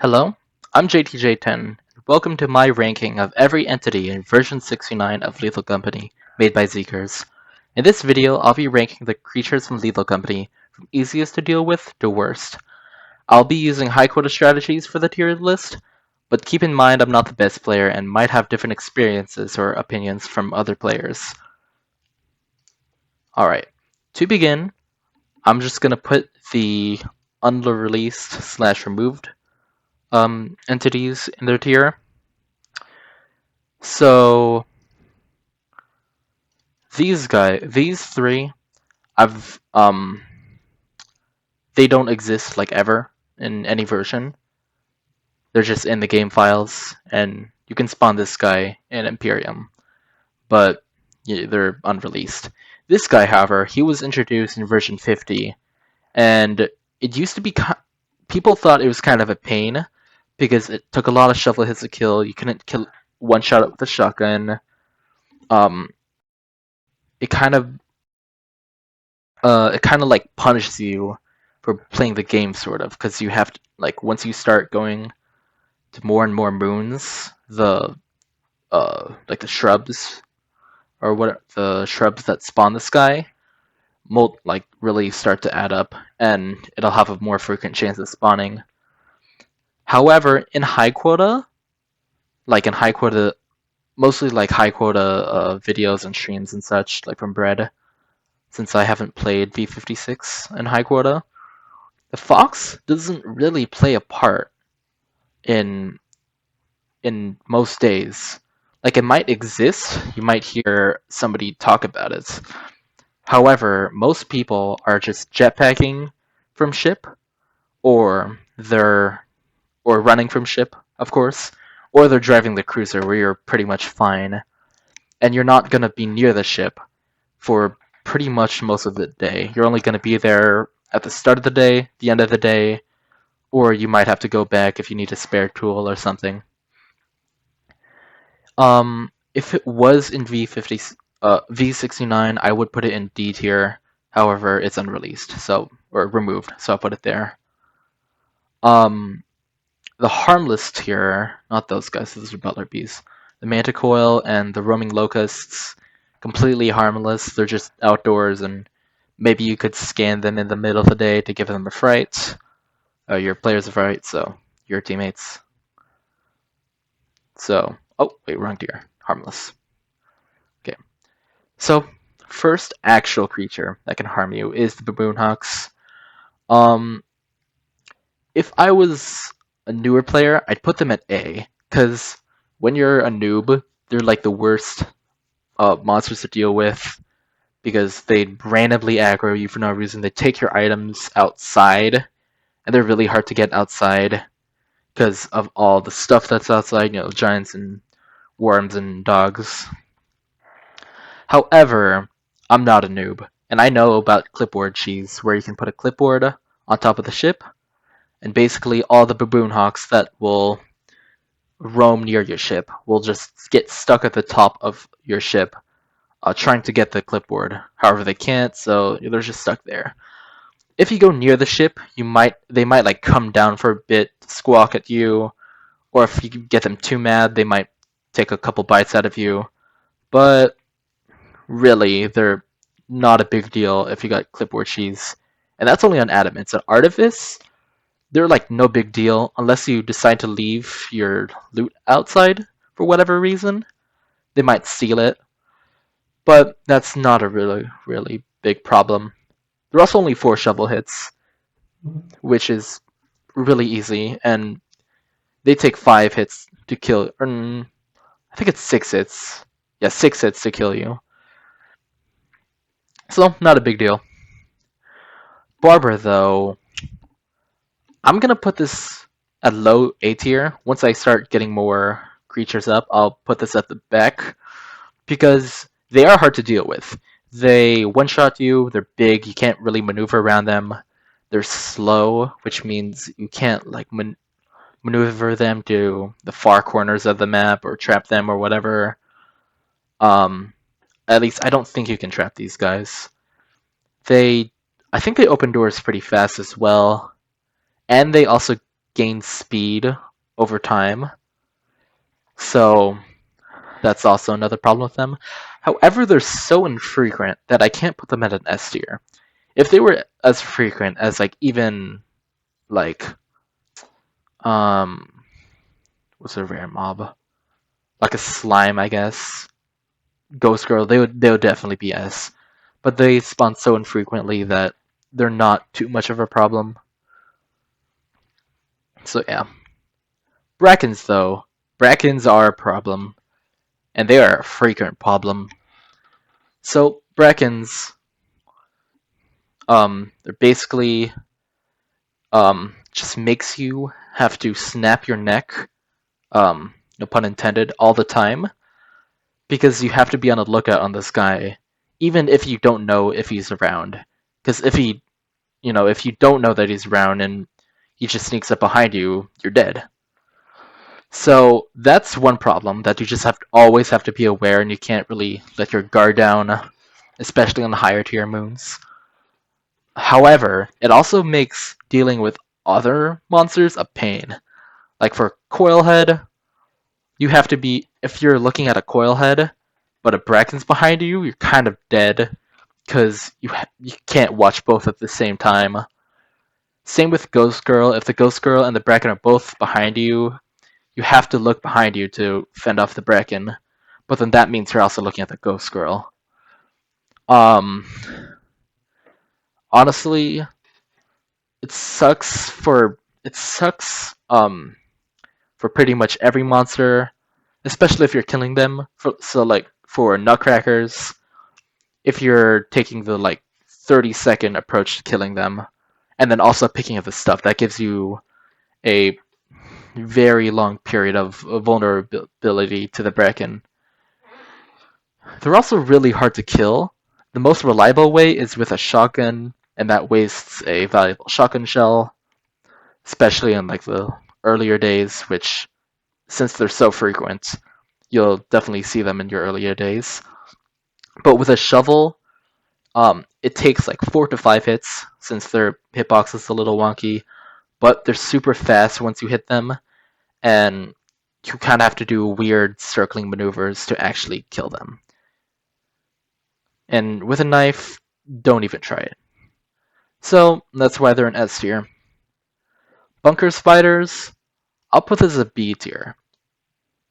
Hello, I'm JTJ10. Welcome to my ranking of every entity in version 69 of Lethal Company, made by Zeekers. In this video, I'll be ranking the creatures from Lethal Company from easiest to deal with to worst. I'll be using high quota strategies for the tiered list, but keep in mind I'm not the best player and might have different experiences or opinions from other players. Alright, to begin, I'm just gonna put the unreleased slash removed entities in their tier. So these three, I've they don't exist like ever in any version. They're just in the game files, and you can spawn this guy in Imperium, but yeah, they're unreleased. This guy, however, he was introduced in version 50, and it used to be people thought it was kind of a pain because it took a lot of shovel hits to kill. You couldn't kill one shot it with a shotgun. Um, it kind of like punishes you for playing the game sort of because you have to like once you start going to more and more moons, the like the shrubs or what the shrubs that spawn the sky like really start to add up, and it'll have a more frequent chance of spawning. However, in high quota, mostly like high quota videos and streams and such, like from Bread, since I haven't played v56 in high quota, the fox doesn't really play a part in most days. Like it might exist, you might hear somebody talk about it. However, most people are just jetpacking from ship, or they're running from ship, of course, or they're driving the cruiser where you're pretty much fine, and you're not gonna be near the ship for pretty much most of the day. You're only gonna be there at the start of the day, the end of the day, or you might have to go back if you need a spare tool or something. If it was in V69, I would put it in D tier. However, it's unreleased, or removed, so I'll put it there. The harmless tier, not those guys, those are butler bees. The manticoil and the roaming locusts, completely harmless. They're just outdoors, and maybe you could scan them in the middle of the day to give them a fright. Your players a fright, so your teammates. So, oh wait, wrong tier. Harmless. Okay. So, first actual creature that can harm you is the baboon hawks. If I was a newer player, I'd put them at A, because when you're a noob, they're like the worst monsters to deal with, because they randomly aggro you for no reason. They take your items outside, and they're really hard to get outside because of all the stuff that's outside, giants and worms and dogs. However, I'm not a noob, and I know about clipboard cheese, where you can put a clipboard on top of the ship, and basically all the baboon hawks that will roam near your ship will just get stuck at the top of your ship, trying to get the clipboard. However, they can't, so they're just stuck there. If you go near the ship, they might like come down for a bit, squawk at you, or if you get them too mad, they might take a couple bites out of you. But really, they're not a big deal if you got clipboard cheese. And that's only on adamants. On artifice, they're like no big deal unless you decide to leave your loot outside for whatever reason. They might steal it, but that's not a really big problem. There are also only 4 shovel hits, which is really easy, and they take 5 hits to kill. I think it's 6 hits. Yeah, 6 hits to kill you. So, not a big deal. Barber, though, I'm gonna put this at low A tier. Once I start getting more creatures up, I'll put this at the back, because they are hard to deal with. They one-shot you, they're big, you can't really maneuver around them. They're slow, which means you can't like maneuver them to the far corners of the map or trap them or whatever. At least I don't think you can trap these guys. I think they open doors pretty fast as well, and they also gain speed over time. So that's also another problem with them. However, they're so infrequent that I can't put them at an S tier. If they were as frequent as like even like um what's a rare mob? Like a slime, I guess. Ghost Girl, they would definitely be S. But they spawn so infrequently that they're not too much of a problem. So yeah. Brackens though. Brackens are a problem. And they are a frequent problem. So Brackens, they're basically just makes you have to snap your neck, no pun intended, all the time. Because you have to be on the lookout on this guy, even if you don't know if he's around. Because if you don't know that he's around and he just sneaks up behind you, you're dead. So that's one problem that you just always have to be aware, and you can't really let your guard down, especially on the higher tier moons. However, it also makes dealing with other monsters a pain. Like for Coilhead, you have to be if you're looking at a Coilhead, but a Bracken's behind you, you're kind of dead because you can't watch both at the same time. Same with Ghost Girl. If the Ghost Girl and the Bracken are both behind you, you have to look behind you to fend off the Bracken. But then that means you're also looking at the Ghost Girl. Um, Honestly, it sucks for pretty much every monster, especially if you're killing them. So like for Nutcrackers, if you're taking the like 30-second approach to killing them, and then also picking up the stuff, that gives you a very long period of vulnerability to the Bracken. They're also really hard to kill. The most reliable way is with a shotgun, and that wastes a valuable shotgun shell, especially in like the earlier days, which since they're so frequent, you'll definitely see them in your earlier days. But with a shovel, it takes like 4 to 5 hits since their hitbox is a little wonky, but they're super fast once you hit them, and you kind of have to do weird circling maneuvers to actually kill them. And with a knife, don't even try it. So that's why they're an S tier. Bunker spiders, I'll put this as a B tier.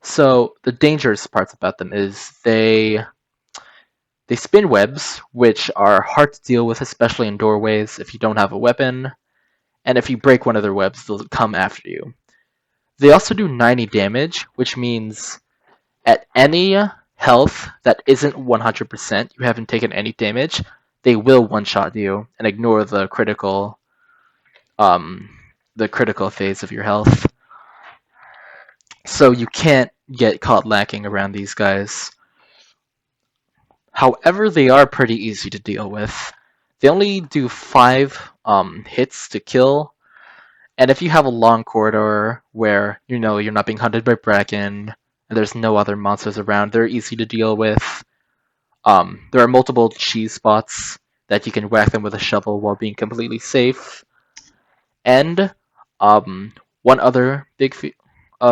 So the dangerous parts about them is they spin webs, which are hard to deal with, especially in doorways if you don't have a weapon, and if you break one of their webs, they'll come after you. They also do 90 damage, which means at any health that isn't 100%, you haven't taken any damage, they will one-shot you and ignore um, the critical phase of your health. So you can't get caught lacking around these guys. However, they are pretty easy to deal with. They only do 5 hits to kill, and if you have a long corridor where you're not being hunted by Bracken and there's no other monsters around, they're easy to deal with. There are multiple cheese spots that you can whack them with a shovel while being completely safe. And one other big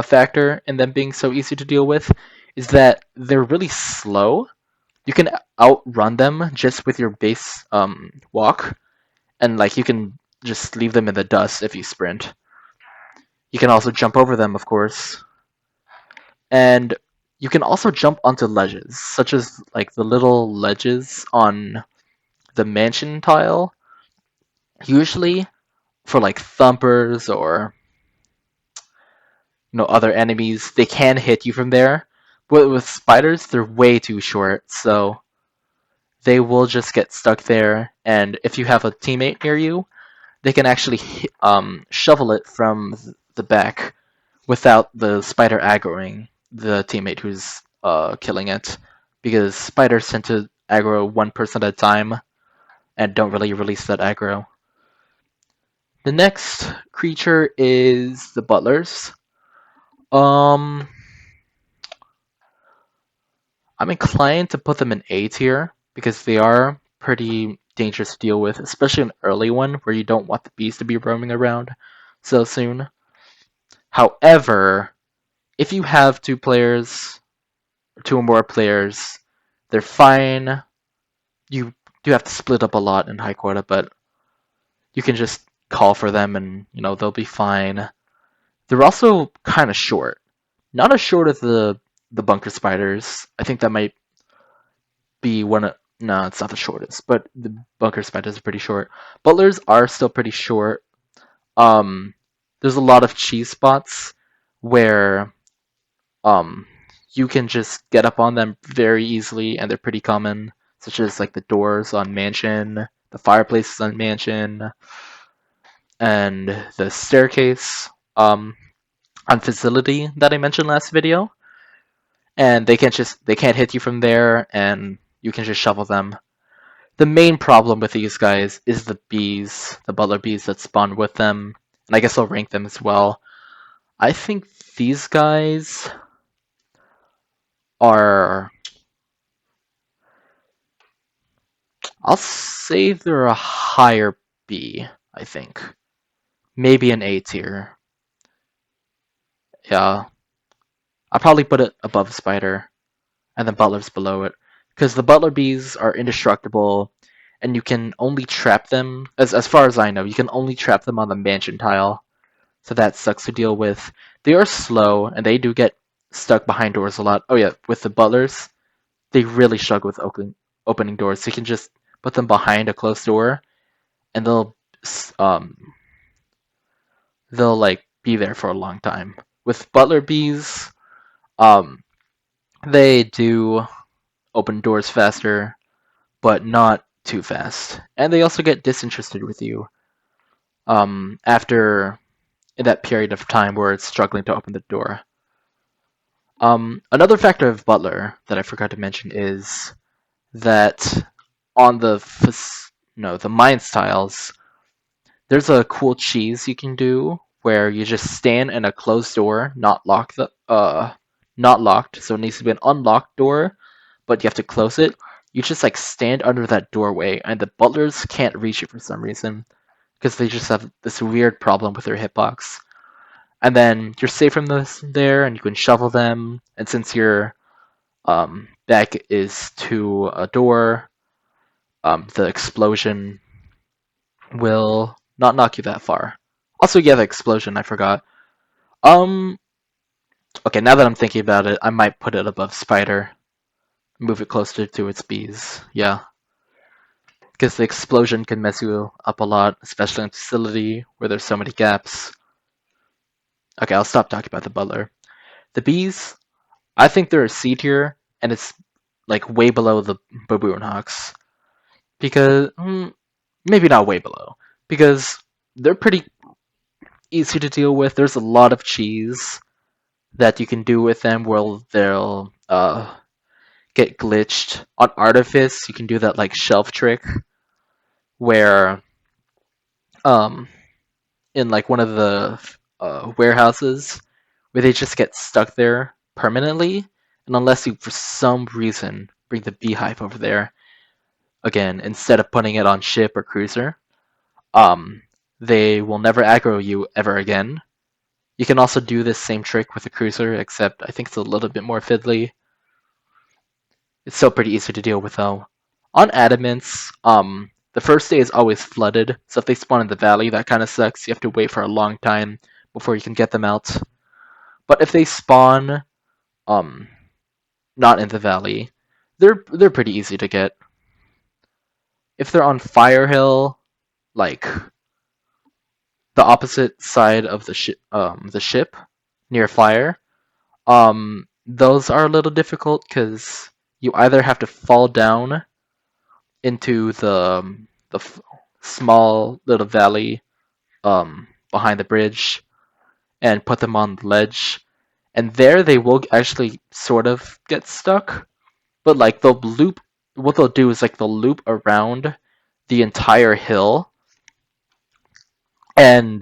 factor in them being so easy to deal with is that they're really slow. You can outrun them just with your base walk, and like you can just leave them in the dust if you sprint. You can also jump over them, of course, and you can also jump onto ledges, such as like the little ledges on the mansion tile. Usually for like thumpers or other enemies, they can hit you from there. But with spiders, they're way too short, so they will just get stuck there. And if you have a teammate near you, they can actually shovel it from the back without the spider aggroing the teammate who's killing it, because spiders tend to aggro one person at a time and don't really release that aggro. The next creature is the butlers. Um, I'm inclined to put them in A tier because they are pretty dangerous to deal with, especially an early one where you don't want the bees to be roaming around so soon. However, if you have two players, or two or more players, they're fine. You do have to split up a lot in high quota, but you can just call for them and they'll be fine. They're also kind of short. Not as short as the bunker spiders. I think that might be one of no, it's not the shortest, but the bunker spiders are pretty short. Butlers are still pretty short. Um, there's a lot of cheese spots where um you can just get up on them very easily, and they're pretty common, such as like the doors on mansion, the fireplaces on mansion, and the staircase on facility that I mentioned last video. And they can't hit you from there, and you can just shovel them. The main problem with these guys is the bees, the butler bees that spawn with them, and I guess I'll rank them as well. I think these guys are, I'll say they're a higher B, I think. Maybe an A tier. Yeah. I'll probably put it above Spider, and then Butler's below it. Because the Butler bees are indestructible, and you can only trap them, as far as I know, you can only trap them on the mansion tile. So that sucks to deal with. They are slow, and they do get stuck behind doors a lot. Oh yeah, with the Butlers, they really struggle with opening doors. So you can just put them behind a closed door, and um they'll like be there for a long time. With Butler bees, um they do open doors faster, but not too fast. And they also get disinterested with you after in that period of time where it's struggling to open the door. Another factor of Butler that I forgot to mention is that on the mine styles, there's a cool cheese you can do where you just stand in a closed door, not locked, so it needs to be an unlocked door, but you have to close it. You just like stand under that doorway, and the butlers can't reach you for some reason because they just have this weird problem with their hitbox. And then you're safe from this there, and you can shovel them. And since your back is to a door, the explosion will not knock you that far. Also, yeah, the explosion, I forgot. Um, okay, now that I'm thinking about it, I might put it above Spider. Move it closer to its bees. Yeah. Because the explosion can mess you up a lot, especially in facility where there's so many gaps. Okay, I'll stop talking about the butler. The bees, I think they're a C tier, and it's like way below the baboon hawks. Because, maybe not way below. Because they're pretty easy to deal with. There's a lot of cheese that you can do with them where they'll get glitched. On Artifice, you can do that like shelf trick where in like one of the warehouses where they just get stuck there permanently, and unless you for some reason bring the beehive over there again instead of putting it on ship or cruiser, um, they will never aggro you ever again. You can also do this same trick with a cruiser, except I think it's a little bit more fiddly. It's still pretty easy to deal with though. On adamants, the first day is always flooded, so if they spawn in the valley, that kind of sucks. You have to wait for a long time before you can get them out. But if they spawn, um, not in the valley, they're pretty easy to get. If they're on Fire Hill, like the opposite side of the ship near fire, those are a little difficult because you either have to fall down into the small little valley behind the bridge and put them on the ledge, and there they will actually sort of get stuck, but like they'll loop. What they'll do is like they'll loop around the entire hill, and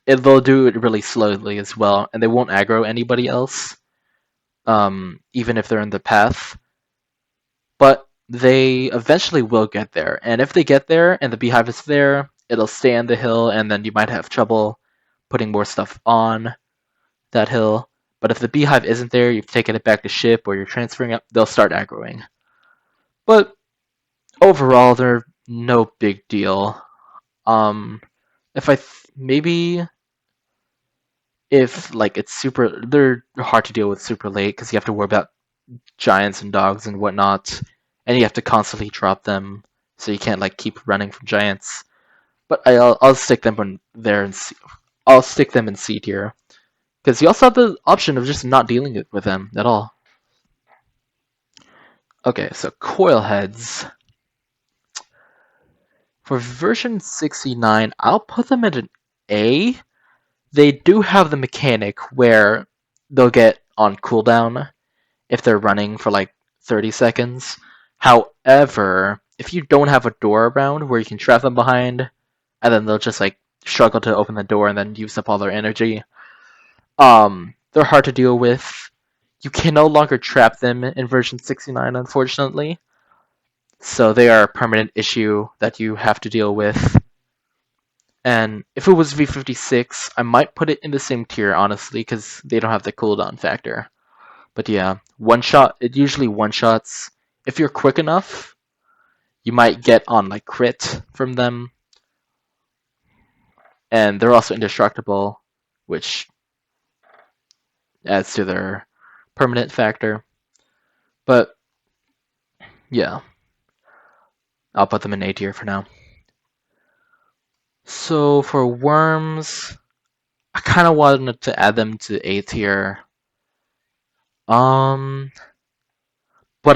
they'll do it really slowly as well, and they won't aggro anybody else, even if they're in the path. But they eventually will get there, and if they get there and the beehive is there, it'll stay on the hill, and then you might have trouble putting more stuff on that hill. But if the beehive isn't there, you've taken it back to ship or you're transferring it, they'll start aggroing. But overall, they're no big deal. If maybe if like it's super, they're hard to deal with super late because you have to worry about giants and dogs and whatnot, and you have to constantly drop them, so you can't like keep running from giants. But I'll stick them in there and I'll stick them in C tier because you also have the option of just not dealing with them at all. Okay, so coil heads. For version 69, I'll put them at an A. They do have the mechanic where they'll get on cooldown if they're running for like 30 seconds. However, if you don't have a door around where you can trap them behind, and then they'll just like struggle to open the door and then use up all their energy, they're hard to deal with. You can no longer trap them in version 69, unfortunately. So they are a permanent issue that you have to deal with. And if it was V56, I might put it in the same tier, honestly, because they don't have the cooldown factor. But yeah, one shot, it usually one shots. If you're quick enough, you might get on like crit from them. And they're also indestructible, which adds to their permanent factor. But yeah, I'll put them in A tier for now. So for worms, I kind of wanted to add them to A tier. But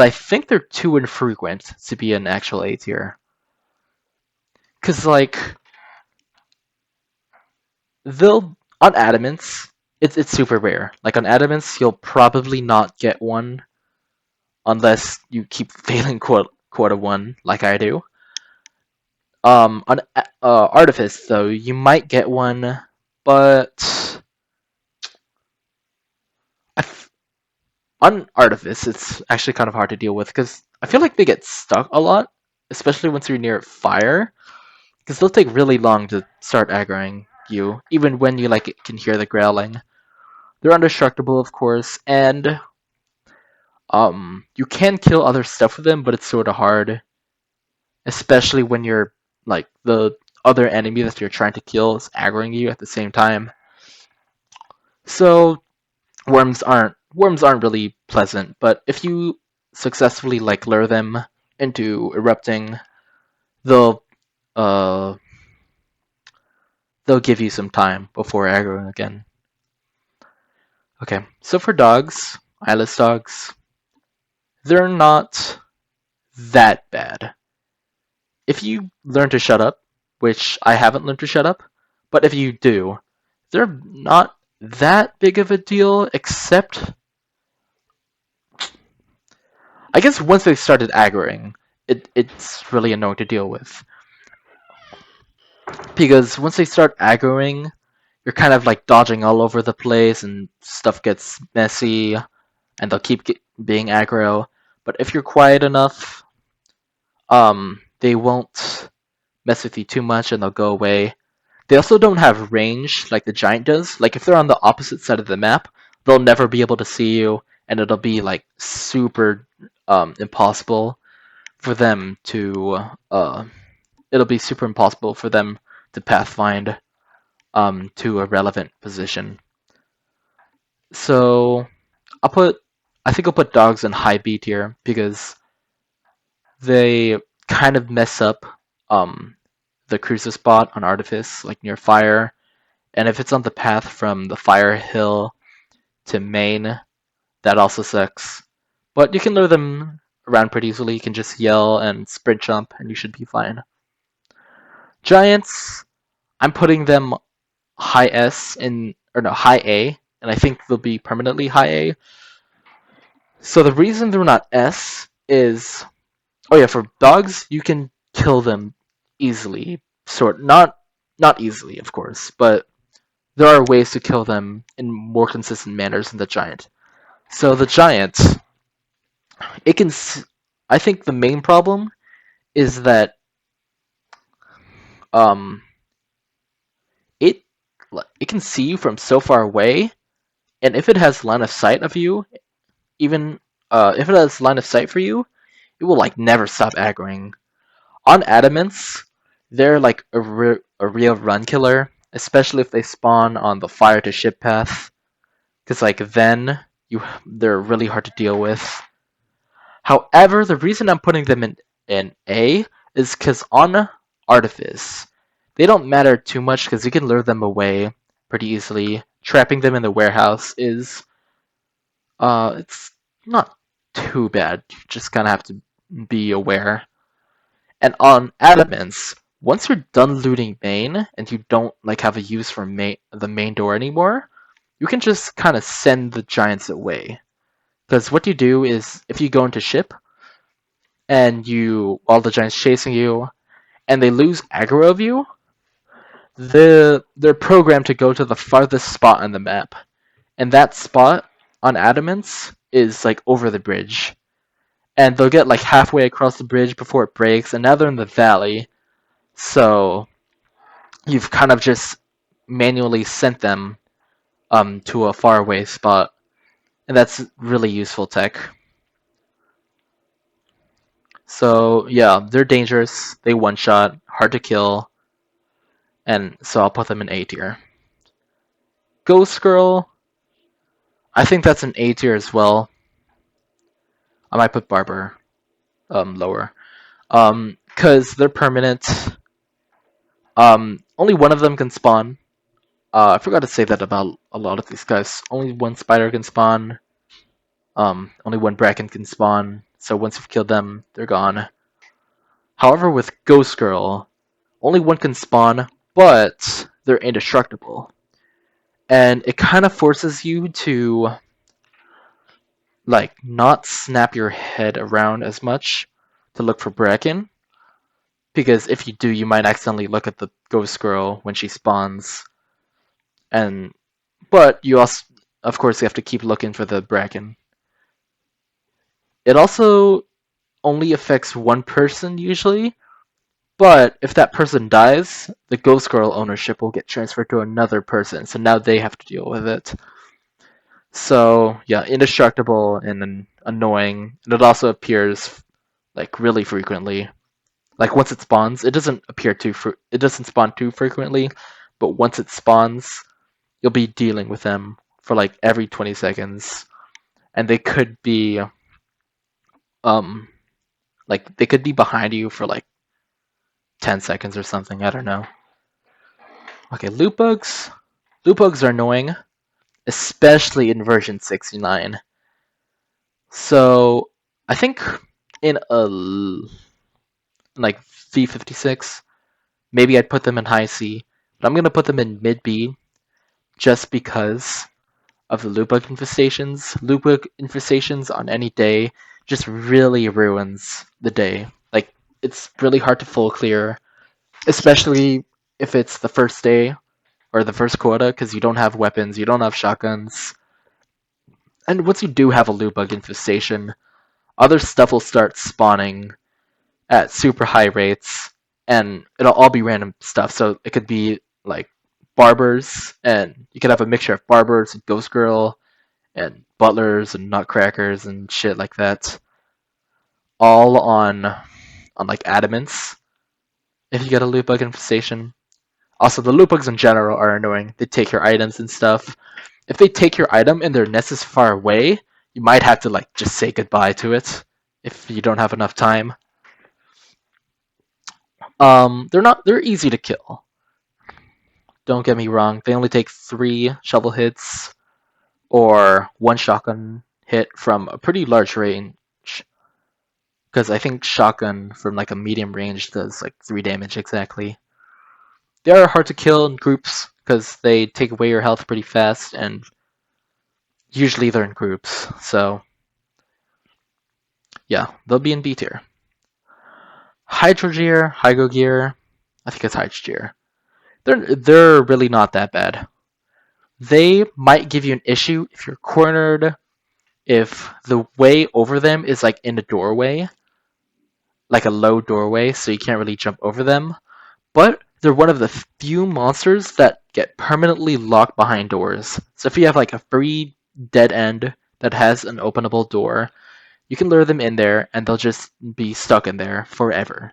I think they're too infrequent to be an actual A tier. Cause like they'll on adamants, it's super rare. Like on adamants, you'll probably not get one unless you keep failing quota one like I do. On artifice though, you might get one, but on artifice, it's actually kind of hard to deal with because I feel like they get stuck a lot, especially once you're near fire, because they'll take really long to start aggroing you, even when you like can hear the growling. They're indestructible, of course, and you can kill other stuff with them, but it's sort of hard, especially when you're like the other enemy that you're trying to kill is aggroing you at the same time. So worms aren't really pleasant, but if you successfully like lure them into erupting, they'll uh they'll give you some time before aggroing again. Okay, so for dogs, eyeless dogs, they're not that bad. If you learn to shut up, which I haven't learned to shut up, but if you do, they're not that big of a deal, except I guess once they started aggroing, it's really annoying to deal with. Because once they start aggroing, you're kind of like dodging all over the place and stuff gets messy and they'll keep being aggro. But if you're quiet enough, they won't mess with you too much and they'll go away. They also don't have range like the giant does. Like if they're on the opposite side of the map, they'll never be able to see you and it'll be like super impossible for them to it'll be super impossible for them to pathfind to a relevant position. So I think I'll put dogs in high B tier because they kind of mess up the cruiser spot on Artifice, like near fire. And if it's on the path from the fire hill to main, that also sucks. But you can lure them around pretty easily. You can just yell and sprint jump and you should be fine. Giants, I'm putting them high S or no, high A, and I think they'll be permanently high A. So the reason they're not S is, oh yeah, for dogs you can kill them easily, not easily, of course, but there are ways to kill them in more consistent manners than the giant. So the giant, it can. I think the main problem is that um, it it can see you from so far away, and if it has line of sight of you, even if it has line of sight for you, it will like never stop aggroing. On adamants, they're like a real run killer, especially if they spawn on the fire to ship path, because like then they're really hard to deal with. However, the reason I'm putting them in A is because on artifice, they don't matter too much because you can lure them away pretty easily. Trapping them in the warehouse is it's not too bad. You just kind of have to be aware. And on adamants, once you're done looting main and you don't like have a use for the main door anymore, you can just kind of send the giants away. Because what you do is if you go into ship and all the giants chasing you and they lose aggro of you, they're programmed to go to the farthest spot on the map. And that spot on adamants is like over the bridge. And they'll get like halfway across the bridge before it breaks, and now they're in the valley. So you've kind of just manually sent them to a faraway spot, and that's really useful tech. So yeah, they're dangerous. They one shot, hard to kill, and so I'll put them in A tier. Ghost Girl, I think that's an A tier as well. I might put Barber lower, because they're permanent. Only one of them can spawn. I forgot to say that about a lot of these guys. Only one spider can spawn. Only one bracken can spawn. So once you've killed them, they're gone. However, with Ghost Girl, only one can spawn, but they're indestructible. And it kind of forces you to like not snap your head around as much to look for bracken. Because if you do, you might accidentally look at the Ghost Girl when she spawns. But you also, of course, you have to keep looking for the bracken. It also only affects one person usually, but if that person dies, the Ghost Girl ownership will get transferred to another person, so now they have to deal with it. So yeah, indestructible and annoying, and it also appears like really frequently. Like once it spawns, it doesn't spawn too frequently, but once it spawns, you'll be dealing with them for like every 20 seconds, and they could be they could be behind you for like 10 seconds or something. I don't know. Okay, loot bugs. Loot bugs are annoying, especially in version 69. So I think in like v56, maybe I'd put them in high C, but I'm gonna put them in mid B just because of the loot bug infestations. Loot bug infestations on any day just really ruins the day. Like it's really hard to full clear, especially if it's the first day or the first quota, because you don't have weapons, you don't have shotguns. And once you do have a loot bug infestation, other stuff will start spawning at super high rates, and it'll all be random stuff. So it could be like barbers, and you could have a mixture of barbers and Ghost Girl, and butlers and nutcrackers and shit like that, all on like adamants. If you get a loot bug infestation. Also, the loot bugs in general are annoying. They take your items and stuff. If they take your item and their nest is far away, you might have to like just say goodbye to it if you don't have enough time. They're easy to kill. Don't get me wrong. They only take 3 shovel hits or 1 shotgun hit from a pretty large range. Because I think shotgun from like a medium range does like 3 damage exactly. They are hard to kill in groups because they take away your health pretty fast, and usually they're in groups. So yeah, they'll be in B tier. Hydro Gear, Hygo Gear, I think it's Hydro Gear. They're really not that bad. They might give you an issue if you're cornered, if the way over them is like in a doorway, like a low doorway, so you can't really jump over them. But they're one of the few monsters that get permanently locked behind doors. So if you have like a free dead end that has an openable door, you can lure them in there and they'll just be stuck in there forever.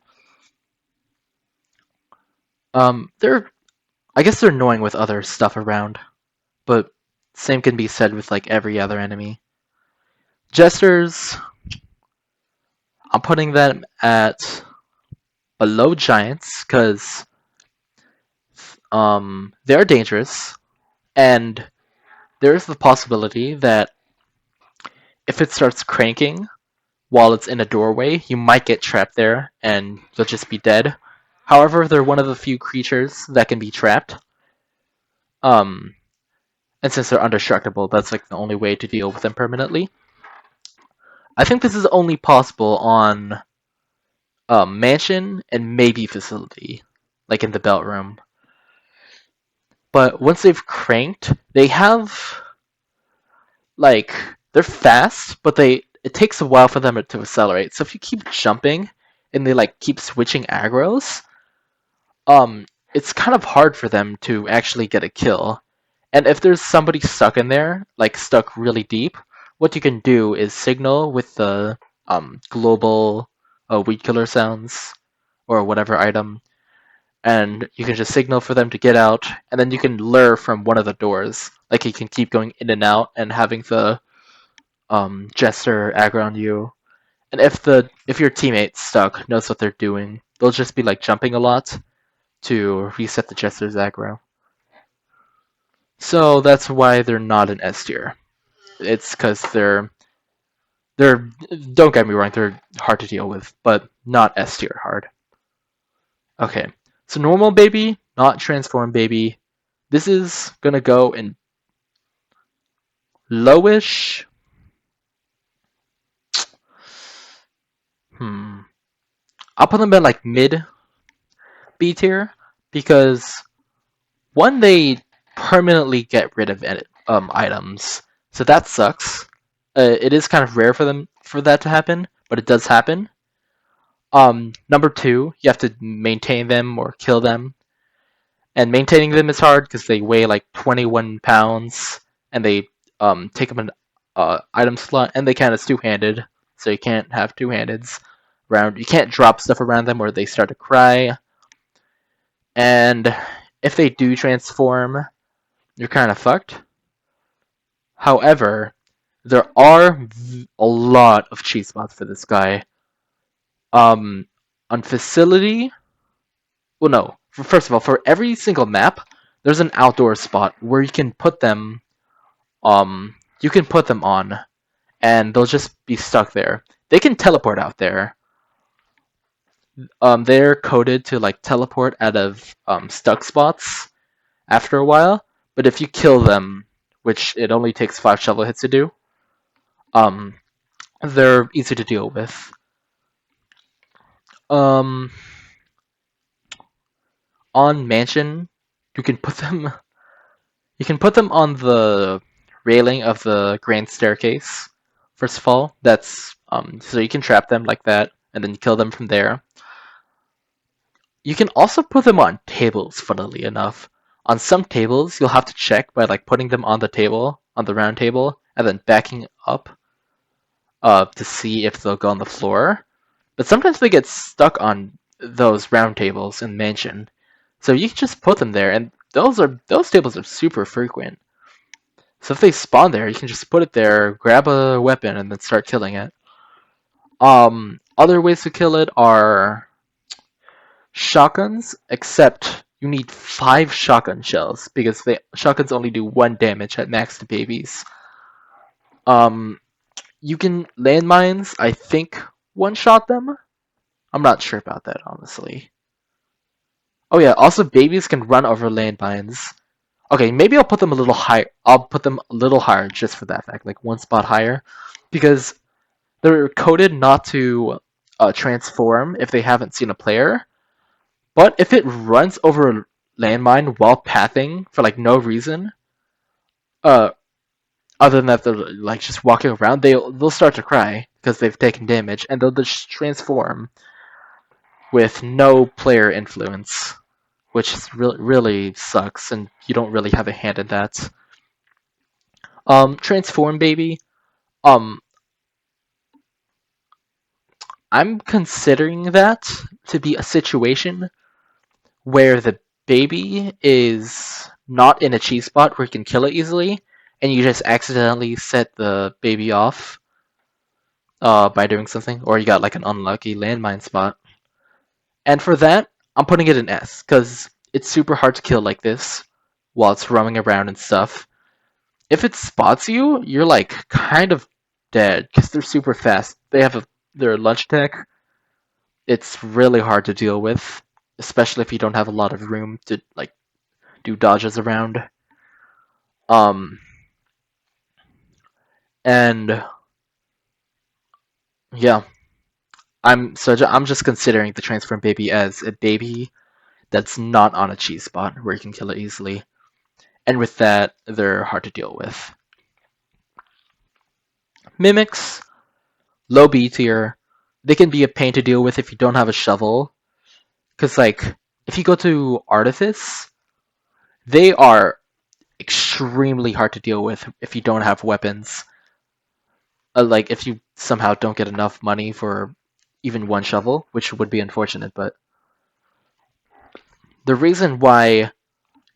They're I guess they're annoying with other stuff around, but same can be said with like every other enemy. Jesters, I'm putting them at below giants because they're dangerous, and there's the possibility that if it starts cranking while it's in a doorway, you might get trapped there and you'll just be dead. However, they're one of the few creatures that can be trapped. Um, and since they're indestructible, that's like the only way to deal with them permanently. I think this is only possible on mansion and maybe facility, like in the belt room. But once they've cranked, they have like they're fast, but it takes a while for them to accelerate. So if you keep jumping and they like keep switching aggros, it's kind of hard for them to actually get a kill. And if there's somebody stuck in there, like stuck really deep, what you can do is signal with the global weed killer sounds or whatever item, and you can just signal for them to get out, and then you can lure from one of the doors. Like you can keep going in and out and having the jester aggro on you. And if your teammate stuck knows what they're doing, they'll just be like jumping a lot to reset the jester's aggro. So that's why they're not an S tier. It's because they're don't get me wrong, they're hard to deal with, but not S tier hard. Okay, so normal baby, not transform baby. This is gonna go in lowish. I'll put them in like mid B tier because one, they permanently get rid of items, so that sucks. It is kind of rare for them for that to happen, but it does happen. Number two, you have to maintain them or kill them, and maintaining them is hard because they weigh like 21 pounds, and they take up an item slot, and they count as two-handed, so you can't have two-handeds around. You can't drop stuff around them or they start to cry. And if they do transform, you're kind of fucked. However, there are a lot of cheat spots for this guy. On facility, well, no. First of all, for every single map, there's an outdoor spot where you can put them. You can put them on, and they'll just be stuck there. They can teleport out there. They're coded to like teleport out of stuck spots after a while. But if you kill them, which it only takes 5 shovel hits to do, they're easy to deal with. On mansion, you can put them. You can put them on the railing of the grand staircase. First of all, that's so you can trap them like that, and then kill them from there. You can also put them on tables. Funnily enough, on some tables, you'll have to check by like putting them on the table, on the round table, and then backing up to see if they'll go on the floor. But sometimes they get stuck on those round tables in mansion, so you can just put them there, and those tables are super frequent. So if they spawn there, you can just put it there, grab a weapon, and then start killing it. Other ways to kill it are shotguns, except you need 5 shotgun shells because shotguns only do 1 damage at max to babies. You can landmines, I think, one-shot them. I'm not sure about that, honestly. Oh yeah, also babies can run over landmines. Okay, maybe I'll put them a little higher. I'll put them a little higher just for that fact, like 1 spot higher, because they're coded not to transform if they haven't seen a player. But if it runs over a landmine while pathing for like no reason, other than that they're like just walking around, they'll start to cry because they've taken damage, and they'll just transform with no player influence. which is really sucks, and you don't really have a hand in that. Transform baby. Um, I'm considering that to be a situation where the baby is not in a cheese spot where you can kill it easily, and you just accidentally set the baby off by doing something, or you got like an unlucky landmine spot. And for that, I'm putting it in S, because it's super hard to kill like this while it's roaming around and stuff. If it spots you, you're like kind of dead, because they're super fast. They have their lunge attack. It's really hard to deal with, especially if you don't have a lot of room to like do dodges around. Um, and yeah, I'm just considering the transform baby as a baby that's not on a cheese spot where you can kill it easily. And with that, they're hard to deal with. Mimics, low B tier. They can be a pain to deal with if you don't have a shovel. Because, like, if you go to Artifice, they are extremely hard to deal with if you don't have weapons. Like, if you somehow don't get enough money for even one shovel, which would be unfortunate, but the reason why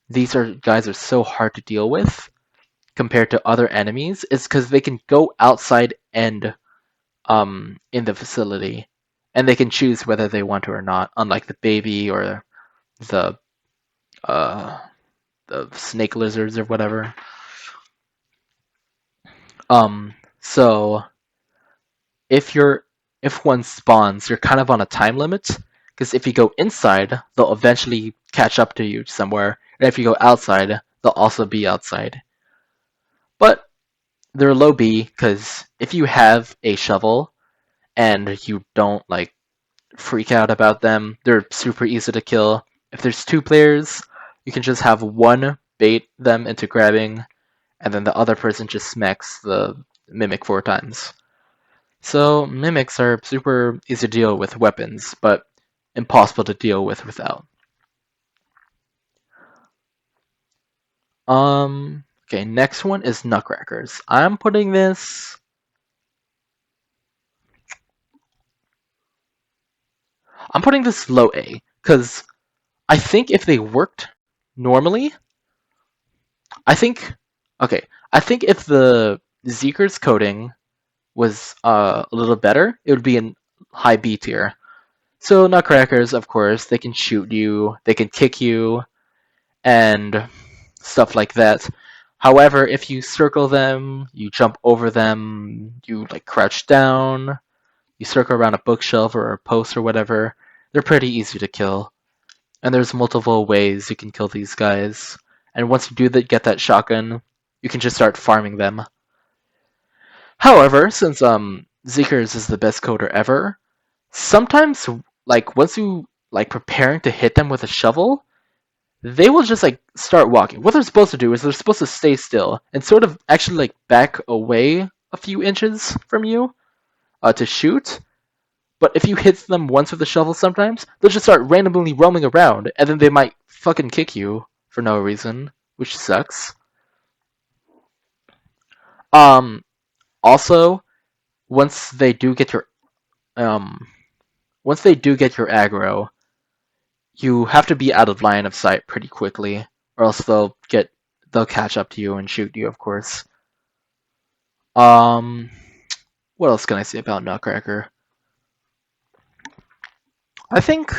these guys are so hard to deal with compared to other enemies is because they can go outside and in the facility, and they can choose whether they want to or not. Unlike the baby or the uh, the snake lizards or whatever. So if one spawns, you're kind of on a time limit because if you go inside, they'll eventually catch up to you somewhere, and if you go outside, they'll also be outside. But they're low B because if you have a shovel and you don't like freak out about them. They're super easy to kill. If there's two players, you can just have one bait them into grabbing, and then the other person just smacks the mimic 4 times. So mimics are super easy to deal with weapons, but impossible to deal with without. Okay, next one is Nutcrackers. I'm putting this. I'm putting this low A because I think if they worked normally, I think okay. I think if the Zeeker's coding was a little better, it would be in high B tier. So Nutcrackers, of course, they can shoot you, they can kick you, and stuff like that. However, if you circle them, you jump over them, you like crouch down, you circle around a bookshelf or a post or whatever, they're pretty easy to kill. And there's multiple ways you can kill these guys. And once you do get that shotgun, you can just start farming them. However, since Zeekers is the best coder ever, sometimes like once you like preparing to hit them with a shovel, they will just like start walking. What they're supposed to do is they're supposed to stay still and sort of actually like back away a few inches from you to shoot. But if you hit them once with a shovel sometimes, they'll just start randomly roaming around, and then they might fucking kick you for no reason, which sucks. Um, Also, once they do get your um, once they do get your aggro, you have to be out of line of sight pretty quickly, or else they'll catch up to you and shoot you, of course. Um, what else can I say about Nutcracker? I think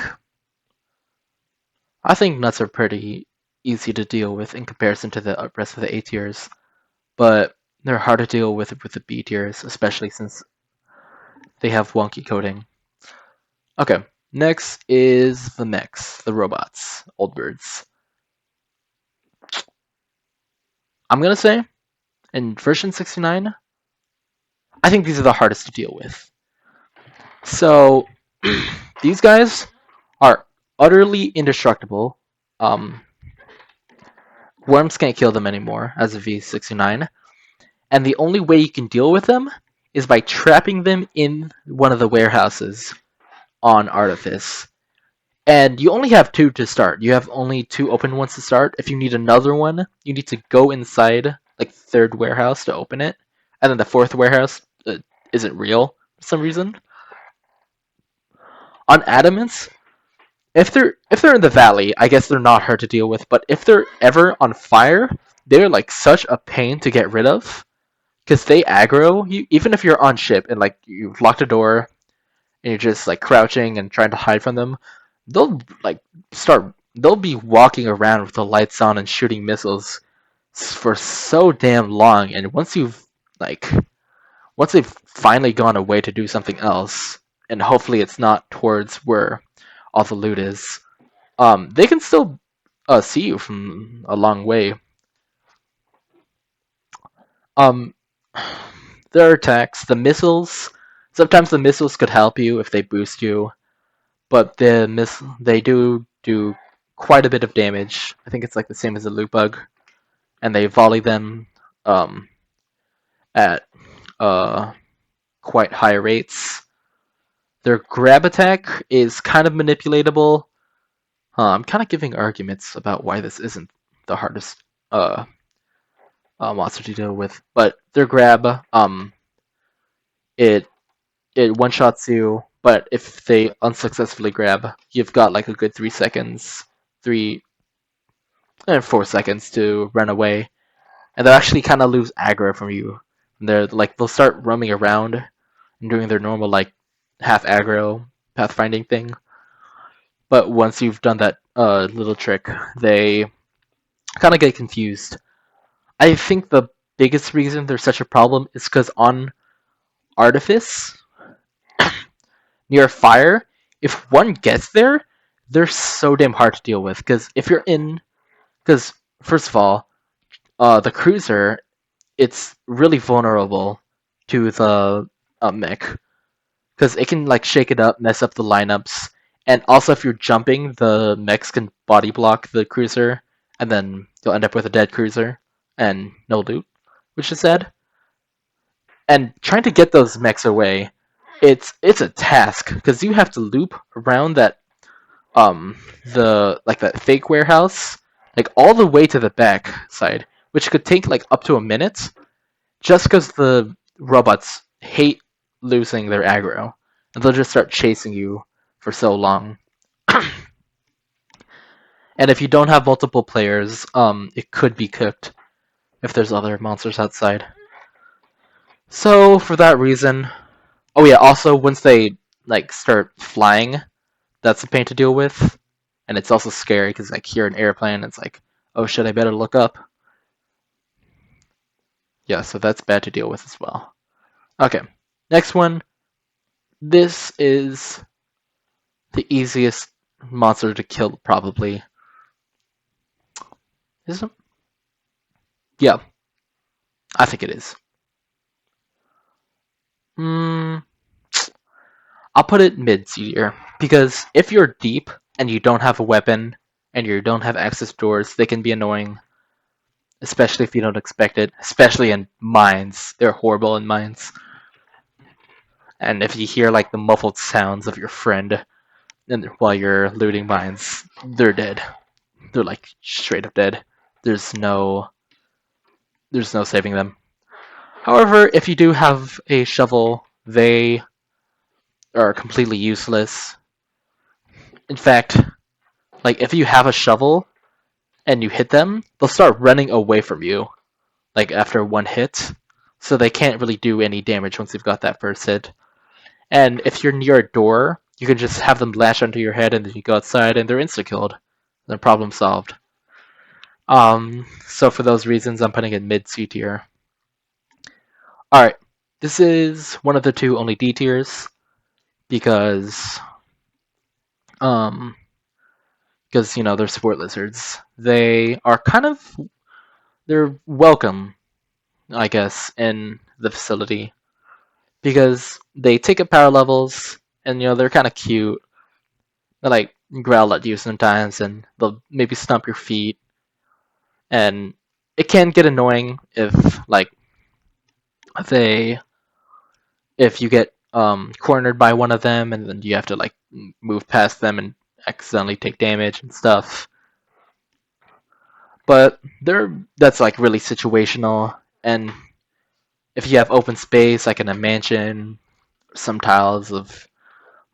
I think nuts are pretty easy to deal with in comparison to the rest of the A tiers, but they're hard to deal with the B tiers, especially since they have wonky coding. Okay, next is the mechs, the robots, old birds. I'm gonna say, in version 69, I think these are the hardest to deal with. So, these guys are utterly indestructible. Um, Worms can't kill them anymore as a V69, and the only way you can deal with them is by trapping them in one of the warehouses on Artifice. And you only have two to start. You have only two open ones to start. If you need another one, you need to go inside like third warehouse to open it, and then the fourth warehouse isn't real for some reason. On adamants, if they're in the valley, I guess they're not hard to deal with. But if they're ever on fire, they're like such a pain to get rid of because they aggro you. Even if you're on ship and like you've locked a door and you're just like crouching and trying to hide from them, they'll like start. They'll be walking around with the lights on and shooting missiles for so damn long. And like once they've finally gone away to do something else, and hopefully it's not towards where all the loot is, they can still see you from a long way. Um, their attacks, the missiles. Sometimes the missiles could help you if they boost you, but they do quite a bit of damage. I think it's like the same as a loot bug, and they volley them um, at uh, quite high rates. Their grab attack is kind of manipulatable. I'm kind of giving arguments about why this isn't the hardest uh, monster to deal with, but their grab, it it one shots you, but if they unsuccessfully grab, you've got like a good 3 seconds, 3 and 4 seconds to run away, and they'll actually kind of lose aggro from you. And they'll start roaming around and doing their normal like half aggro pathfinding thing. But once you've done that little trick, they kind of get confused. I think the biggest reason there's such a problem is because on Artifice, near fire, if one gets there, they're so damn hard to deal with. Because first of all, the cruiser, it's really vulnerable to the mech because it can like shake it up, mess up the lineups, and also if you're jumping, the mechs can body block the cruiser, and then you'll end up with a dead cruiser and no loot, which is sad. And trying to get those mechs away, it's a task because you have to loop around that fake warehouse like all the way to the back side, which could take like up to a minute just because the robots hate losing their aggro and they'll just start chasing you for so long. And if you don't have multiple players, it could be cooked if there's other monsters outside. So for that reason, oh yeah, also once they like start flying, that's a pain to deal with, and it's also scary because like you're an airplane, it's like, oh shit, I better look up. Yeah, so that's bad to deal with as well. Okay, next one. This is the easiest monster to kill, probably. Is it? Yeah, I think it is. Mm, I'll put it mid tier because if you're deep and you don't have a weapon and you don't have access doors, they can be annoying, especially if you don't expect it. Especially in mines, they're horrible in mines. And if you hear like the muffled sounds of your friend and while you're looting mines, they're dead. They're like straight up dead. There's no there's no saving them. However, if you do have a shovel, they are completely useless. In fact, like if you have a shovel and you hit them, they'll start running away from you like after one hit. So they can't really do any damage once you've got that first hit. And if you're near a door, you can just have them lash onto your head and then you go outside and they're insta-killed. The problem solved. So for those reasons, I'm putting it mid C tier. Alright, this is one of the two only D tiers because, um, they're sport lizards. They are they're welcome, I guess, in the facility because they take up power levels and, they're kind of cute. They like growl at you sometimes and they'll maybe stomp your feet. And it can get annoying they if you get cornered by one of them and then you have to like move past them accidentally take damage and stuff. But that's like really situational, and if you have open space like in a mansion, some tiles of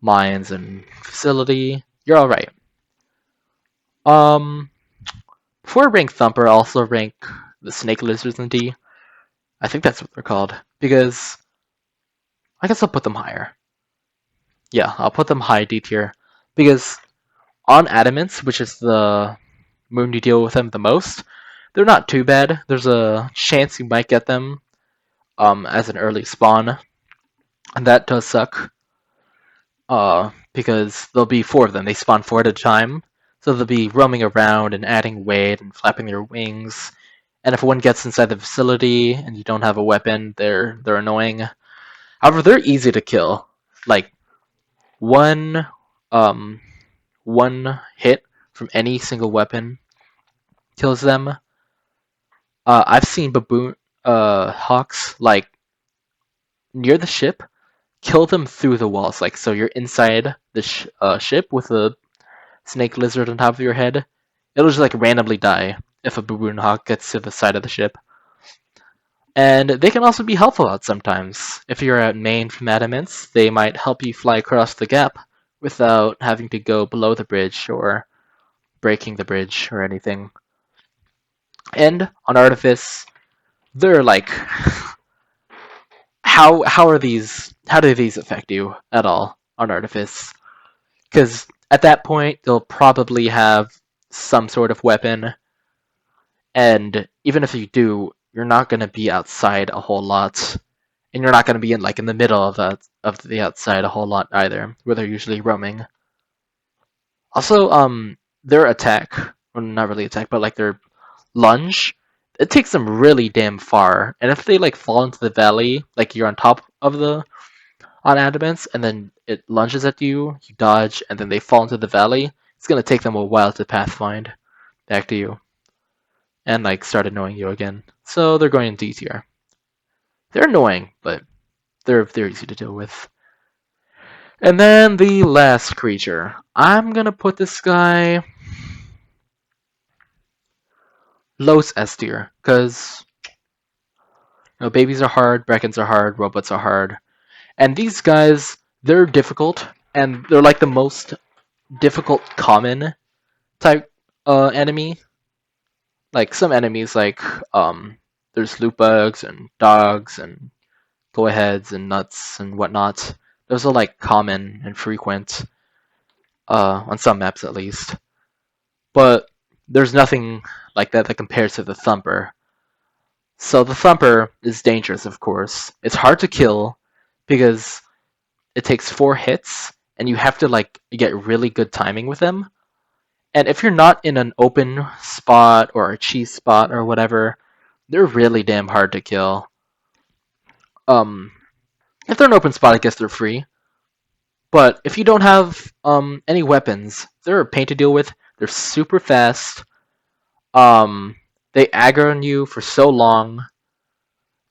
mines and facility, you're alright. Um Before I rank Thumper, I also rank the snake lizards in D. I think that's what they're called. Because I guess I'll put them higher. Yeah, I'll put them high D tier. Because on Adamants, which is the moon you deal with them the most, they're not too bad. There's a chance you might get them as an early spawn, and that does suck. Because there'll be four of them. They spawn four at a time, so they'll be roaming around and adding weight and flapping their wings. And if one gets inside the facility and you don't have a weapon, they're annoying. However, they're easy to kill. Like one um one hit from any single weapon kills them. I've seen baboon hawks like near the ship kill them through the walls. Like so, you're inside the ship with a snake lizard on top of your head. It'll just like randomly die if a baboon hawk gets to the side of the ship. And they can also be helpful out sometimes. If you're at main from Adamants, they might help you fly across the gap without having to go below the bridge or breaking the bridge or anything. And on Artifice, they're like how do these affect you at all on Artifice? Because at that point they'll probably have some sort of weapon, and even if you do, you're not gonna be outside a whole lot. And you're not gonna be in the middle of the outside a whole lot either, where they're usually roaming. Also, their attack, or not really attack, but like their lunge, it takes them really damn far. And if they like fall into the valley, like you're on top of the on adamants, and then it lunges at you, you dodge, and then they fall into the valley, it's gonna take them a while to pathfind back to you and like start annoying you again. So they're going in D tier. They're annoying, but they're easy to deal with. And then the last creature. I'm gonna put this guy Los S tier, because babies are hard, Brackens are hard, robots are hard. And these guys, they're difficult, and they're like the most difficult common type enemy. Like some enemies there's loot bugs and dogs and go-aheads and nuts and whatnot. Those are like common and frequent, on some maps at least. But there's nothing like that compares to the Thumper. So the Thumper is dangerous, of course. It's hard to kill because it takes 4 hits, and you have to like get really good timing with them. And if you're not in an open spot or a cheese spot or whatever, they're really damn hard to kill. Um, if they're an open spot, I guess they're free. But if you don't have any weapons, they're a pain to deal with. They're super fast. Um, they aggro on you for so long.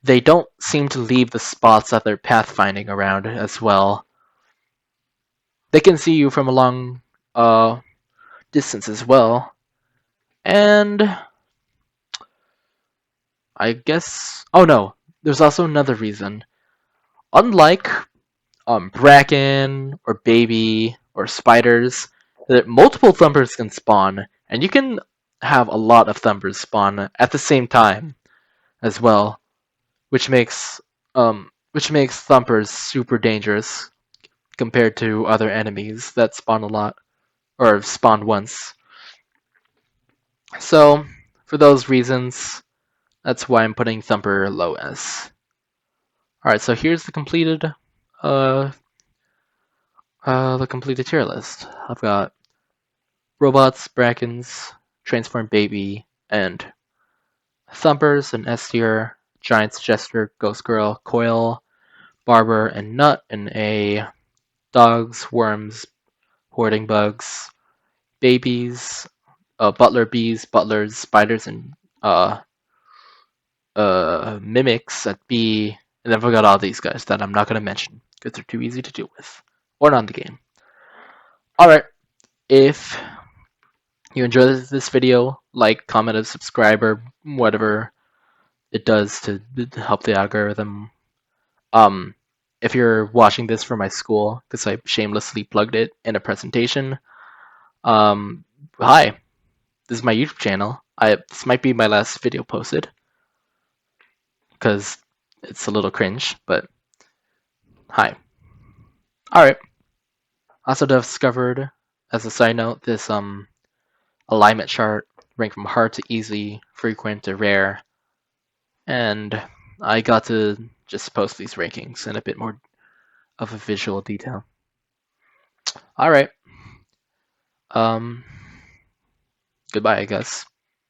They don't seem to leave the spots that they're pathfinding around as well. They can see you from a long distance as well. And I guess... Oh no, there's also another reason. Unlike Bracken or Baby or Spiders, that multiple Thumpers can spawn, and you can have a lot of Thumpers spawn at the same time as well, which makes Thumpers super dangerous compared to other enemies that spawn a lot or spawn once. So for those reasons, that's why I'm putting Thumper low S. Alright, so here's the completed tier list. I've got robots, Brackens, Transform Baby, and Thumpers and S tier, Giants, Jester, Ghost Girl, Coil, Barber, and Nut in A, dogs, worms, hoarding bugs, babies, butler bees, butlers, spiders, and mimics at B, and then we got all these guys that I'm not going to mention because they're too easy to deal with or not in the game. All right, If you enjoyed this video, like, comment, and subscribe, or whatever it does to help the algorithm. Um, if you're watching this for my school, because I shamelessly plugged it in a presentation, hi, this is my YouTube channel. This might be my last video posted, because it's a little cringe, but hi. Alright. Also discovered, as a side note, this alignment chart ranked from hard to easy, frequent to rare, and I got to just post these rankings in a bit more of a visual detail. Alright. Goodbye, I guess.